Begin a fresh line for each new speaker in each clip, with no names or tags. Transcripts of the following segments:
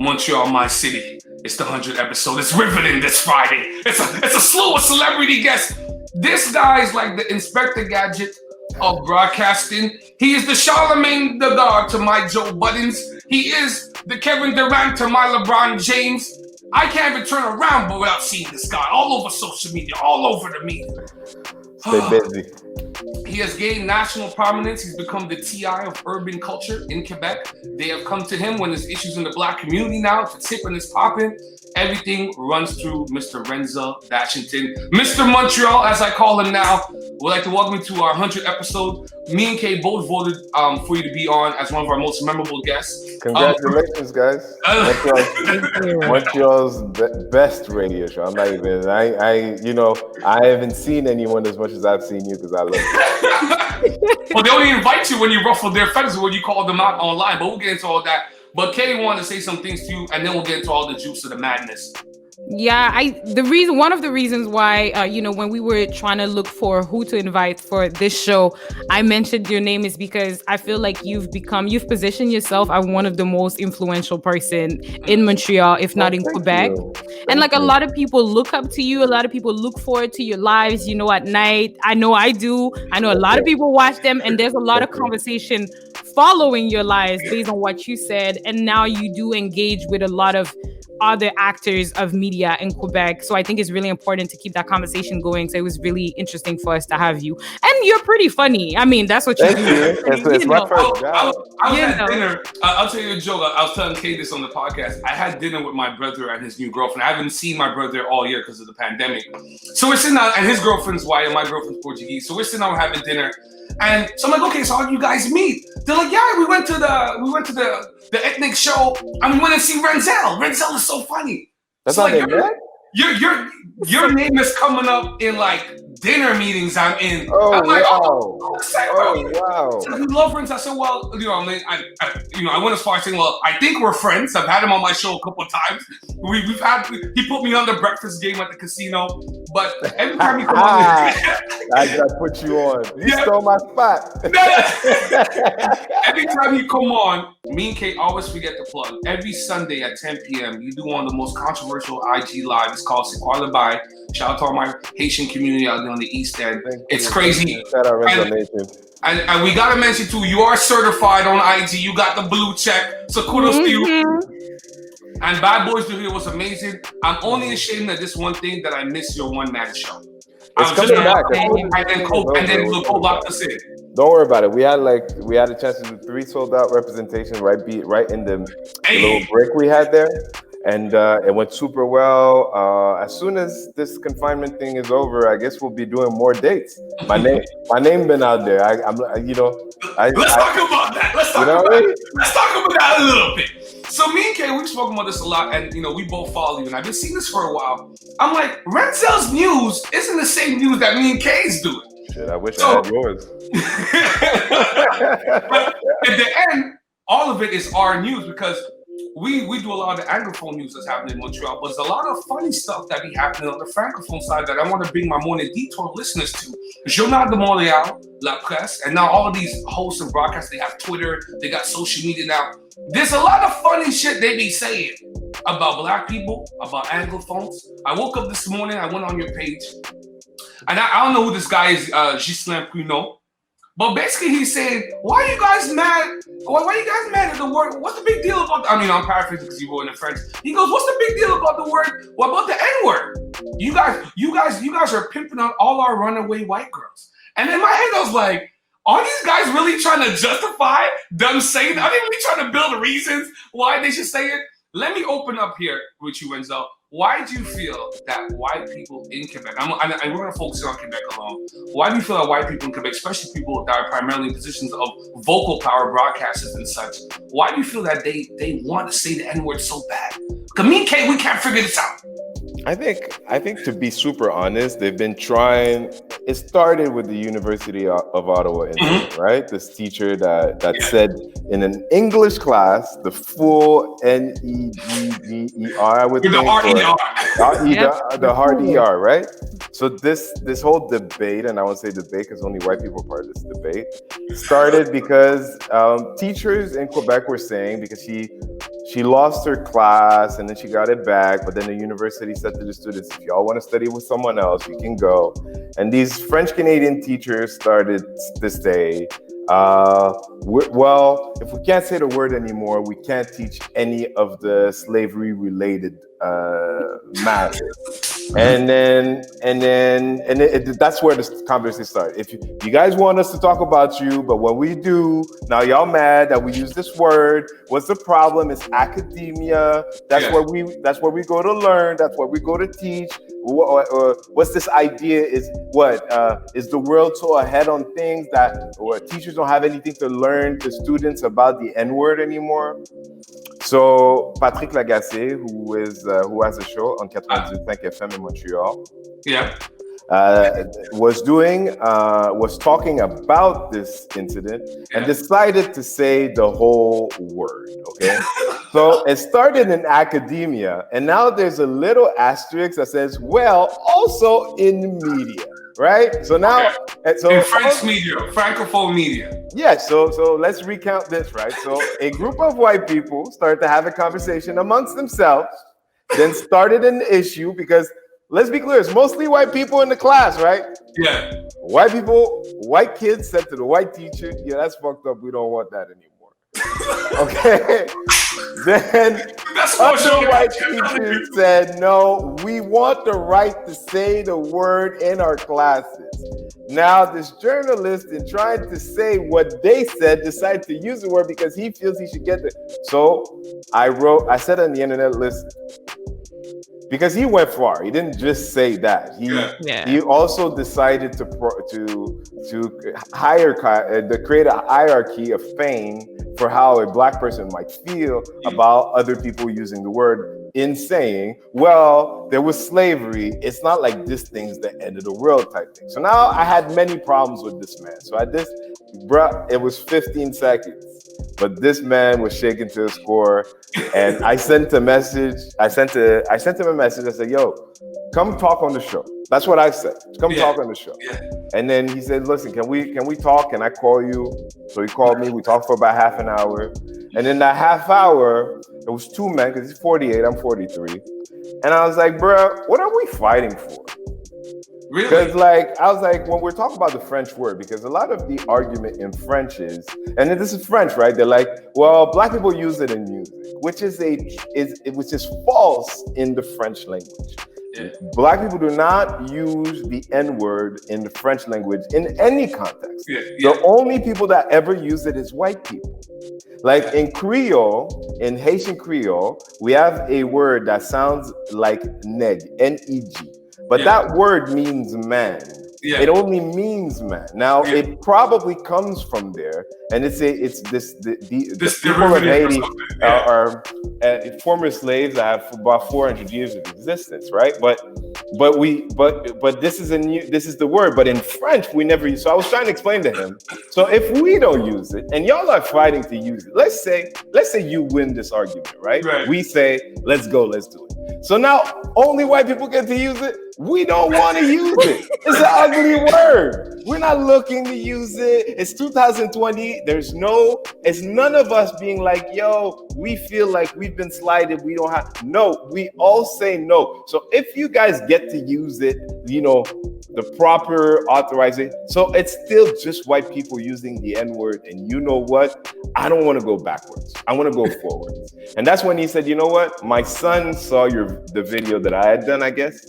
Montreal, my city. It's the 100th episode. It's riveting this Friday. It's a slew of celebrity guests. This guy is like the Inspector Gadget of broadcasting. He is the Charlemagne the God to my Joe Buttons. He is the Kevin Durant to my LeBron James. I can't even turn around but without seeing this guy all over social media, all over the media.
Stay busy.
He has gained national prominence. He's become the TI of urban culture in Quebec. They have come to him when there's issues in the Black community now. To tip and it's popping. Everything runs through Mr. Renzel Dashington. Mr. Montreal, as I call him now. We'd like to welcome you to our 100th episode. Me and Kay both voted for you to be on as one of our most memorable guests.
Congratulations, guys. Montreal's best radio show. I'm not even, I haven't seen anyone as much as I've seen you because I love you.
Well, they only invite you when you ruffle their feathers, when you call them out online, but we'll get into all that. But Kay wanted to say some things to you, and then we'll get into all the juice of the madness.
Yeah, one of the reasons why, when we were trying to look for who to invite for this show, I mentioned your name is because I feel like you've positioned yourself as one of the most influential person in Montreal, if not in Quebec. And like a lot of people look up to you. A lot of people look forward to your lives, at night. I know I do. I know a lot of people watch them, and there's a lot of conversation following your lives based on what you said. And now you do engage with a lot of other actors of media in Quebec. So I think it's really important to keep that conversation going. So it was really interesting for us to have you. And you're pretty funny. I mean, that's what you do.
It's my first job.
I was at dinner. I'll tell you a joke. I was telling Kay this on the podcast. I had dinner with my brother and his new girlfriend. I haven't seen my brother all year because of the pandemic. So we're sitting down, and his girlfriend's white and my girlfriend's Portuguese. So we're sitting down, we're having dinner. And so I'm like, okay, so how do you guys meet? They're like, yeah, we went to the ethnic show and we went to see Renzel. Renzel is so funny.
That's
so
how
like,
they met?
Your name is coming up in like dinner meetings I'm in.
Oh,
I'm like,
wow.
wow. So we love Renzel. I said, well, I went as far as saying, well, I think we're friends. I've had him on my show a couple of times. He put me on the breakfast game at the casino. But every time he come on,
I put you on. You stole my spot.
Every time you come on, me and Kate always forget to plug. Every Sunday at 10 p.m., you do one of the most controversial IG live. It's called C'est quoi le bail. Shout out to all my Haitian community out there on the East End. It's crazy.
Shout out Renzel
and we gotta mention too, you are certified on IG. You got the blue check. So kudos to you. And Bad Boys Do Here was amazing. I'm only ashamed of this one thing, that I missed your one-man show.
It's coming back.
And then Cole locked us in.
Don't worry about it. We had a chance to do 3 sold-out representations right in the little break we had there. And it went super well. As soon as this confinement thing is over, I guess we'll be doing more dates. My name been out there. Let's
talk about that. Let's talk about that a little bit. So me and Kay, we've spoken about this a lot, and we both follow you, and I've been seeing this for a while. I'm like, Renzel's news isn't the same news that me and Kay's doing.
Shit, I wish I had yours.
But at the end, all of it is our news because we do a lot of the Anglophone news that's happening in Montreal, but there's a lot of funny stuff that be happening on the Francophone side that I want to bring my morning Detour listeners to. Journal de Montréal, La Presse, and now all of these hosts and broadcasts, they have Twitter, they got social media now. There's a lot of funny shit they be saying about Black people, about Anglophones. I woke up this morning, I went on your page, and I don't know who this guy is, Ghislain Pruneau. But basically, he's saying, why are you guys mad? Why are you guys mad at the word? What's the big deal about? I'm paraphrasing because he wrote in French. He goes, what's the big deal about the word? What about the N-word? You guys are pimping out all our runaway white girls. And in my head, I was like, are these guys really trying to justify them saying? Are they really trying to build reasons why they should say it? Let me open up here with you, Renzel. Why do you feel that white people in Quebec, and we're going to focus on Quebec alone, why do you feel that white people in Quebec, especially people that are primarily in positions of vocal power, broadcasters and such, why do you feel that they want to say the N-word so bad? Because me and Kate, we can't figure this out.
I think to be super honest, they've been trying. It started with the University of Ottawa, right? This teacher that said in an English class the full N-E-D-D-E-R, I would think. The hard ER, right? So this whole debate, and I won't say debate because only white people are part of this debate, started because teachers in Quebec were saying, because she She lost her class and then she got it back. But then the university said to the students, if y'all want to study with someone else, you can go. And these French Canadian teachers started to say, well, if we can't say the word anymore, we can't teach any of the slavery related matters. And that's where the conversation started. If you guys want us to talk about you, but when we do, now y'all mad that we use this word. What's the problem? It's academia. That's where we go to learn. That's where we go to teach. What's this idea? Is the world so ahead on things that teachers don't have anything to learn to students about the N-word anymore? So Patrick Lagacé, who has a show on 98.5 FM in Montreal, was talking about this incident and decided to say the whole word. Okay, so it started in academia, and now there's a little asterisk that says, well, also in media. Right? So now,
in French media, Francophone media.
Yeah, so let's recount this, right? So a group of white people started to have a conversation amongst themselves, then started an issue because, let's be clear, it's mostly white people in the class, right?
Yeah.
White kids said to the white teacher, yeah, that's fucked up, we don't want that anymore. Okay? Then other white teachers said, no, we want the right to say the word in our classes. Now, this journalist, in trying to say what they said, decided to use the word because he feels he should get it. So I said on the internet, listen, because he went far. He didn't just say that. He also decided to create a hierarchy of fame for how a black person might feel about other people using the word, in saying, well, there was slavery. It's not like this thing's the end of the world type thing. So now I had many problems with this man. So it was 15 seconds. But this man was shaken to his core, and I sent a message. I sent him a message. I said, "Yo, come talk on the show." That's what I said. Come talk on the show. Yeah. And then he said, "Listen, can we talk? Can I call you?" So he called me. We talked for about half an hour, and in that half hour, it was two men because he's 48, I'm 43, and I was like, "Bro, what are we fighting for?"
Really?
Because I was like, when we're talking about the French word, because a lot of the argument in French is, and this is French, right? They're like, well, black people use it in music, which is false in the French language. Yeah. Black people do not use the N-word in the French language in any context. Yeah. The only people that ever use it is white people. Like in Creole, in Haitian Creole, we have a word that sounds like neg, N-E-G. But that word means man. Yeah. It only means man. Now it probably comes from there, and the people of Haiti are former slaves that have about 400 years of existence, right? But this is the word. But in French, we never use. So I was trying to explain to him. So if we don't use it, and y'all are fighting to use it, let's say you win this argument, right? We say, let's go, let's do it. So now only white people get to use it. We don't want to use it. It's an ugly word. We're not looking to use it. It's 2020. It's none of us being like, yo, we feel like we've been slighted. We don't have, no, we all say no. So if you guys get to use it, the proper authorization. So it's still just white people using the N-word. And you know what? I don't want to go backwards. I want to go forwards. And that's when he said, you know what? My son saw the video that I had done, I guess.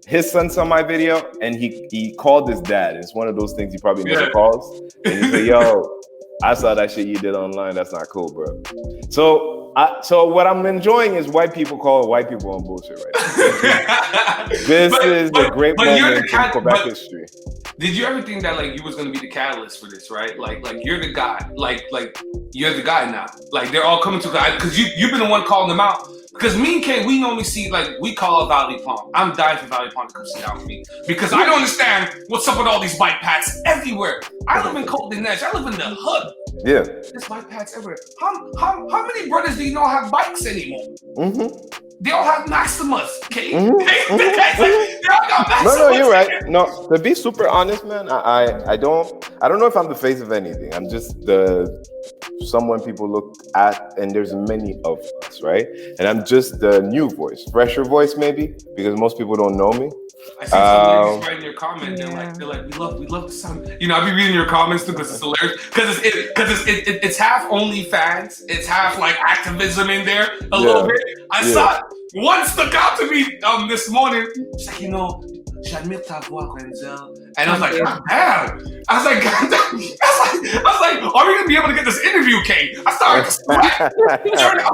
His son saw my video and he called his dad. It's one of those things he probably never calls. And he said, yo, I saw that shit you did online. That's not cool, bro. So what I'm enjoying is white people calling white people on bullshit right now. This is a great moment in Quebec history.
Did you ever think that you was gonna be the catalyst for this, right? Like you're the guy. Like you're the guy now. Like they're all coming to God because you've been the one calling them out. Because me and Kay, we normally see, we call it Valley Palm. I'm dying for Valley Palm to come sit down with me. Because I don't understand what's up with all these bike paths everywhere. I live in Côte d'Ivoire. I live in the hood.
Yeah.
There's bike paths everywhere. How many brothers do you know have bikes anymore?
Mm-hmm.
They all have Maximus, okay?
Mhm,
They all got Maximus.
No, you're right. No, to be super honest, man, I don't know if I'm the face of anything. I'm just someone people look at, and there's many of us, right? And I'm just the new voice, fresher voice, maybe, because most people don't know me.
I see some ladies writing your comment. They're like, we love the sound. I be reading your comments too because it's hilarious. Because it's half OnlyFans, it's half like activism in there a little bit. I saw one stuck out to me this morning. She's like, j'admire ta voix, Renzel. And I was like, God damn. I was like, God damn. I was like, are we gonna be able to get this interview, Kate? I was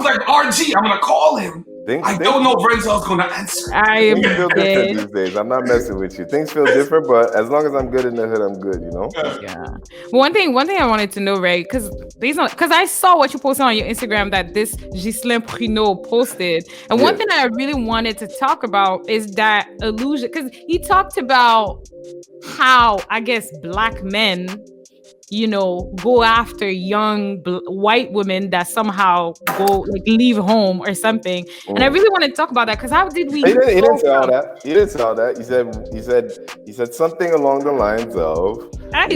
like, RG, I'm gonna call him. I don't know if Renzel's gonna answer.
Things feel different these days. I'm not messing with you. Things feel different, but as long as I'm good in the hood, I'm good,
Yeah. One thing I wanted to know, Ray, because I saw what you posted on your Instagram that this Ghislain Pruneau posted, and one thing I really wanted to talk about is that illusion, because he talked about how I guess black men go after young white women that somehow go leave home or something. And I really want to talk about that because how did we?
He didn't say all that. He didn't say all that. He said something along the lines of,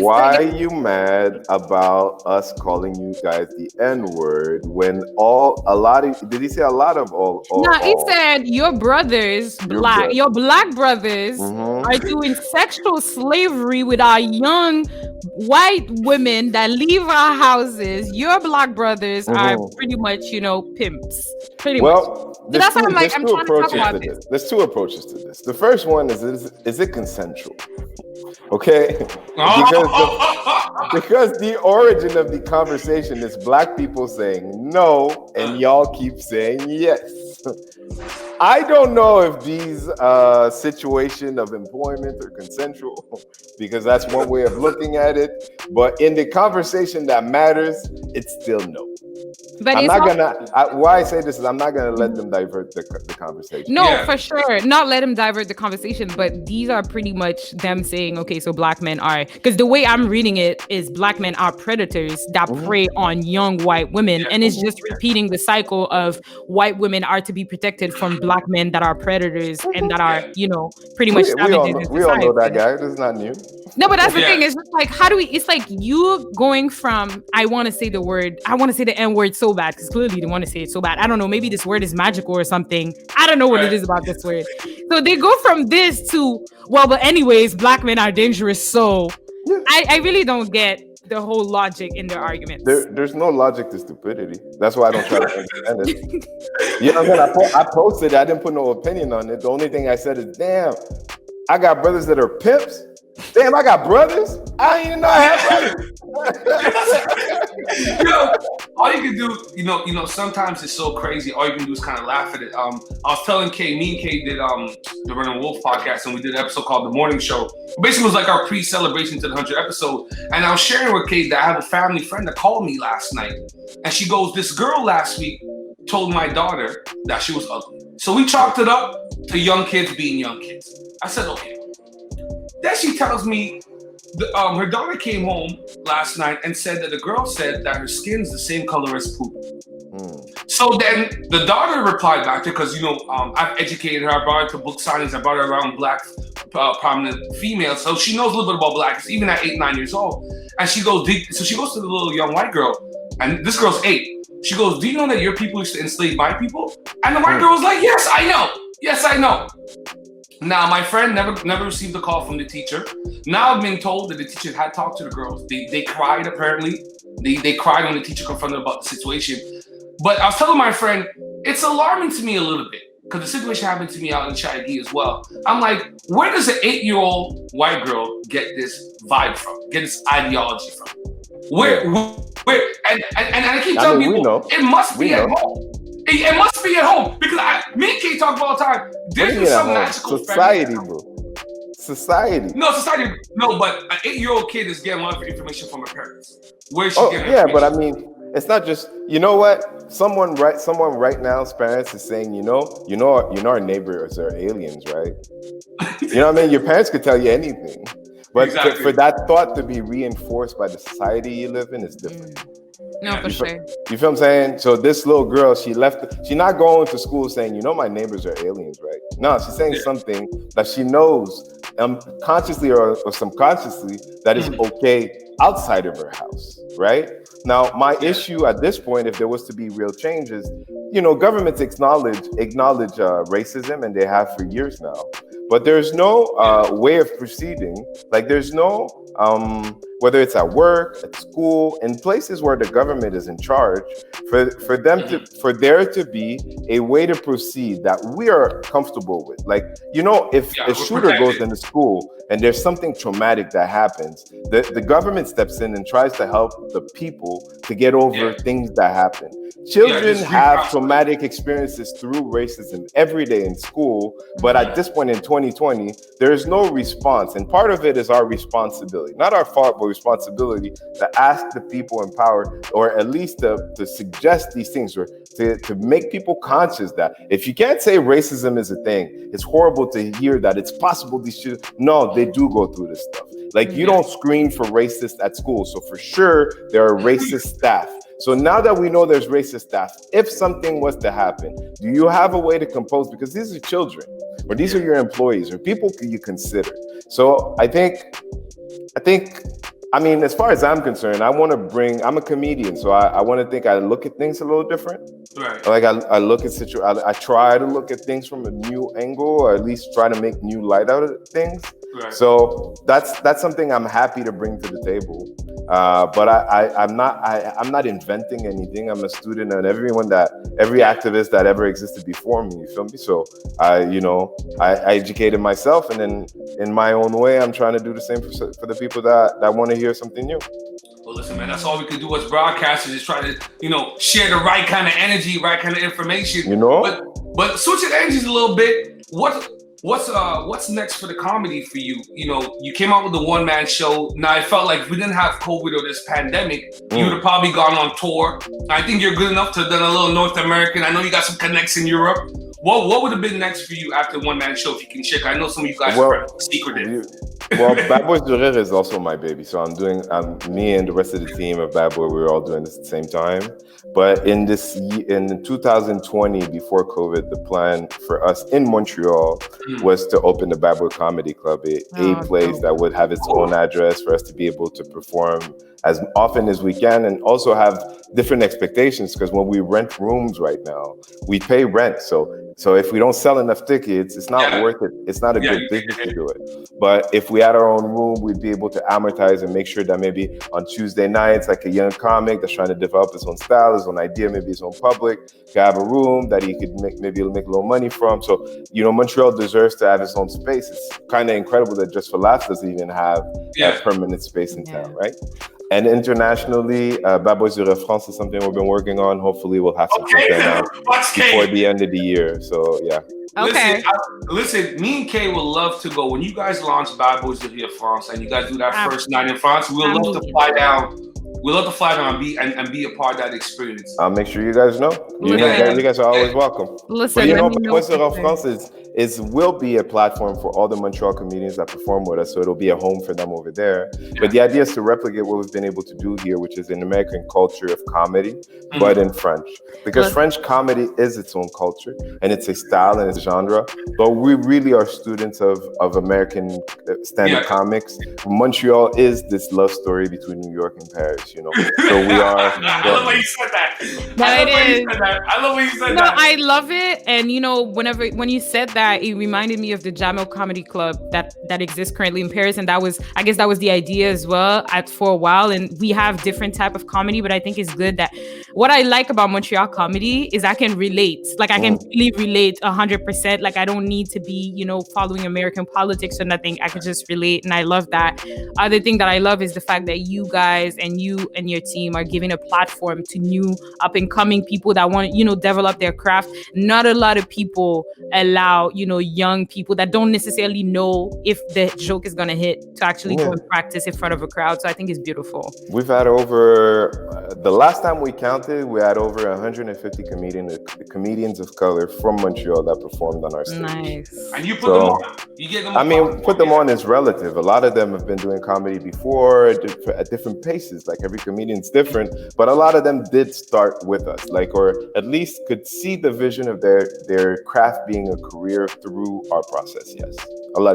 "Why are you mad about us calling you guys the N-word when did he say a lot of all?
No, he said your brothers, your black brothers are doing sexual slavery with our young white women that leave our houses. Your black brothers are pretty much, pimps. Pretty much. So that's what I'm trying to talk about this.
There's two approaches to this. The first one is it consensual? Okay? Because the origin of the conversation is black people saying no, and y'all keep saying yes. I don't know if these situation of employment are consensual, because that's one way of looking at it. But in the conversation that matters, it's still no. But why I say this is I'm not gonna let them divert the conversation.
No, for sure, not let them divert the conversation. But these are pretty much them saying, okay, so black men are, because the way I'm reading it is black men are predators that prey on young white women, and it's just repeating the cycle of white women are to be protected from black men that are predators and that are, pretty much savages.
We all know that guy. This is not new.
No, but that's the thing. It's just like, how do we? It's like you going from I want to say the N word so bad because clearly they want to say it so bad. I don't know. Maybe this word is magical or something. I don't know what it is about this word. So they go from this to but anyways, black men are dangerous. So I really don't get the whole logic in their arguments.
There's no logic to stupidity. That's why I don't try to understand it. You know what I mean? I posted it. I didn't put no opinion on it. The only thing I said is, damn, I got brothers that are pimps. Damn, I got brothers. I didn't even know I had
brothers. All you can do, sometimes it's so crazy. All you can do is kind of laugh at it. I was telling Kay, me and Kay did the Run and Wolf podcast, and we did an episode called The Morning Show. Basically, it was like our pre-celebration to the 100th episode. And I was sharing with Kay that I have a family friend that called me last night, and she goes, "This girl last week told my daughter that she was ugly." So we chalked it up to young kids being young kids. I said, okay. Then she tells me her daughter came home last night and said that the girl said that her skin's the same color as poop. So then the daughter replied back to, because I've educated her, I brought her to book signings, I brought her around black prominent females, so she knows a little bit about blacks, even at 8, 9 years old. And she goes to the little young white girl, and this girl's 8. She goes, "Do you know that your people used to enslave my people?" And the white girl was like, "Yes, I know. Yes, I know." Now, my friend never received a call from the teacher. Now I've been told that the teacher had talked to the girls. They cried, apparently. They cried when the teacher confronted them about the situation. But I was telling my friend, it's alarming to me a little bit, because the situation happened to me out in Chaggy as well. I'm like, where does an 8-year-old white girl get this vibe from, get this ideology from? Where? And I keep telling people, it must be at home. It must be at home, because me and Kate talk about all the time. There's some magical
society, bro. Society.
No, society. No, but an 8-year-old kid is getting a lot of information from her parents. Where's she getting information?
But I mean, it's not just. You know what? Someone right now's parents is saying, our neighbors are aliens, right? You know what I mean? Your parents could tell you anything, but for that thought to be reinforced by the society you live in is different.
No, for sure.
You feel what I'm saying? So this little girl, she's not going to school saying, my neighbors are aliens, right? No, she's saying something that she knows consciously or subconsciously that is okay outside of her house, right? Now, my issue at this point, if there was to be real changes, governments acknowledge racism, and they have for years now. But there's no way of proceeding. Like there's no, whether it's at work, at school, in places where the government is in charge, for there to be a way to proceed that we are comfortable with. Like, if a shooter goes into school and there's something traumatic that happens, the government steps in and tries to help the people to get over things that happen. Children have traumatic experiences through racism every day in school, but at this point in 2020, there is no response. And part of it is our responsibility, not our fault, but responsibility to ask the people in power, or at least to suggest these things, or to make people conscious that if you can't say racism is a thing, it's horrible to hear that it's possible these children, no, they do go through this stuff. Like you don't screen for racists at school. So for sure, there are racist staff. So now that we know there's racist staff, if something was to happen, do you have a way to compose? Because these are children, or these are your employees, or people you consider. So I mean, as far as I'm concerned, I'm a comedian, so I want to think I look at things a little different.
Right.
Like I look at I try to look at things from a new angle, or at least try to make new light out of things. Right. So that's something I'm happy to bring to the table. But I'm not inventing anything. I'm a student, and every activist that ever existed before me, you feel me? So I educated myself, and then in my own way, I'm trying to do the same for the people that want to hear something new.
Well, listen, man, that's all we can do as broadcasters is try to, share the right kind of energy, right kind of information. But switching energies a little bit. What's next for the comedy for you? You came out with the one-man show. Now, it felt like if we didn't have COVID or this pandemic, you would have probably gone on tour. I think you're good enough to have done a little North American. I know you got some connects in Europe. What would have been next for you after the one-man show, if you can check? I know some of you guys are secretive.
Well, Bad Boys du Rire is also my baby. So me and the rest of the team of Bad Boy, we were all doing this at the same time. But in 2020, before COVID, the plan for us in Montreal was to open the Bad Boy Comedy Club, a place that would have its own address for us to be able to perform as often as we can, and also have different expectations, because when we rent rooms right now, we pay rent. So if we don't sell enough tickets, it's not worth it. It's not a good business to do it. But if we had our own room, we'd be able to amortize and make sure that maybe on Tuesday nights, like a young comic that's trying to develop his own style, his own idea, maybe his own public, could have a room that he could make a little money from. So, Montreal deserves to have its own space. It's kind of incredible that Just for Laughs doesn't even have a permanent space in town, right? And internationally, Bad Boys du Rire France is something we've been working on. Hopefully, we'll have something out before the end of the year. So, yeah.
Okay.
Listen, me and Kay would love to go. When you guys launch Bad Boys du Rire France and you guys do that first night in France, we'd love to fly down. We'd love to fly down and be a part of that experience.
I'll make sure you guys know. You guys are always welcome.
Listen,
but Bad Boys du Rire France will be a platform for all the Montreal comedians that perform with us, so it'll be a home for them over there. But the idea is to replicate what we've been able to do here, which is an American culture of comedy, but in French. Because French comedy is its own culture, and it's a style and it's a genre, but we really are students of American stand-up comics. Montreal is this love story between New York and Paris, So we are...
I love when you said that.
I
love when you said that.
No, I love it. And, when you said that, it reminded me of the Jamel Comedy Club that exists currently in Paris, and that was the idea as well for a while. And we have different type of comedy, but I think it's good that what I like about Montreal comedy is I can relate. Like I can really relate 100%. Like I don't need to be following American politics or nothing. I can just relate, and I love that. Other thing that I love is the fact that you guys and you and your team are giving a platform to new up and coming people that want to develop their craft. Not a lot of people allow about, young people that don't necessarily know if the joke is going to hit to actually go and practice in front of a crowd. So I think it's beautiful.
We've had over, the last time we counted, we had over 150 comedians of color from Montreal that performed on our stage.
Nice.
And you put them on. You get them.
I mean, put them on is relative. A lot of them have been doing comedy before at different paces. Like every comedian's different, but a lot of them did start with us, like, or at least could see the vision of their craft being a career through our process. Yes,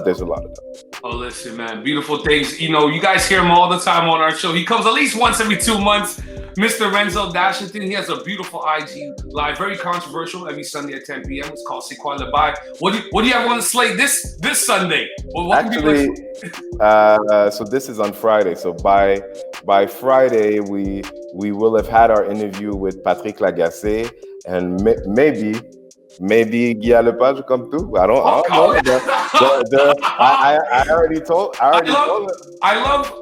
there's a lot of them.
Oh, listen, man, beautiful things. You guys hear him all the time on our show. He comes at least once every 2 months. Mr. Renzel Dashington, he has a beautiful IG live, very controversial, every Sunday at 10 p.m. It's called C'est quoi le bail. What do you have on the slate this Sunday?
Actually, so this is on Friday. So by Friday, we will have had our interview with Patrick Lagacé, and maybe Guy Lepage will come through. I don't know. I already told. I love.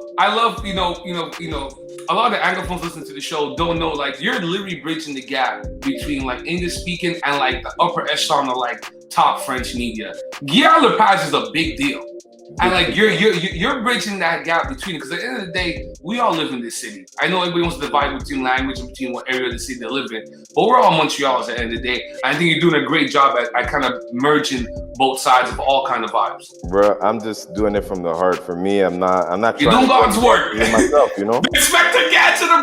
A lot of the Anglophones listening to the show don't know, like, you're literally bridging the gap between like English speaking and like the upper echelon of like top French media. Guy Lepage is a big deal. And like you're bridging that gap between it, because at the end of the day, we all live in this city. I know everybody wants to divide between language and between what area of the city they live in, but we're all Montrealers at the end of the day. I think you're doing a great job at kind of merging both sides of all kind of vibes. Bro, I'm just doing it from the heart. For me, I'm not
You're doing God's work.
Myself,
Expect to get to the